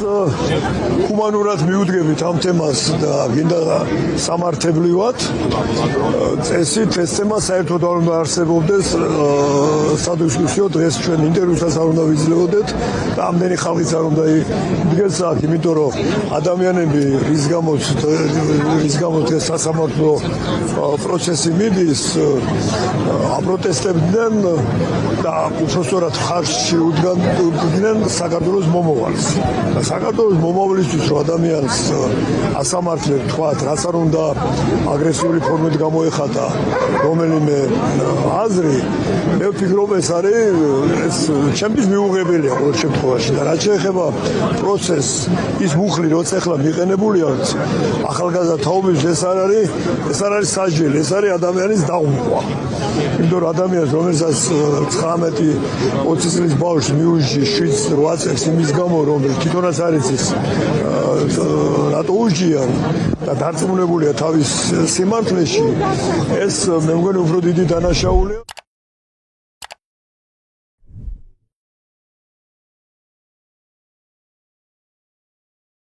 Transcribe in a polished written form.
ჰუმანურად მიუდგებით ამ თემას და გინდა სამართლებრივად წესით ეს თემა საერთოდ არ უნდა არსებობდეს სადისკუსიო დღეს ჩვენ ინტერვიუსაც არ უნდა ვიძლეოდეთ და ამდენი ხალხიც არ უნდა იდგეს აქ, იმიტომ რომ ადამიანები რის გამოც ეს სასამართლო პროცესი მიდის აპროტესტებდნენ და უბრალოდ ხარჯში უდგნენ საქართველოს მომავალს. საქართველოს მომავლისთვის რომ ადამიანს ასამართლებ თქვათ, რაც არ უნდა აგრესიული ფორმით გამოეხატა რომელიმე აზრი, მე ვფიქრობ ეს არის ჩემთვის მიუღებელია ყოველ შემთხვევაში და რაც შეეხება პროცესს ის მუხლი როცა ახლა მიყენებული აქვს ახალგაზრდა თაობებს ეს არ არის სასჯელი, ეს არის ადამიანის დაუმხვა. იმიტომ რომ ადამიანს რომელსაც 19-20 წლის ბავშვს მიუჟი 7-8 წელს იმის გამო რომ თვითონაც არის ის რატო უჟია და დარწმუნებულია თავის სიმართლეში ეს მე მგონი უფრო დიდი დანაშაულია.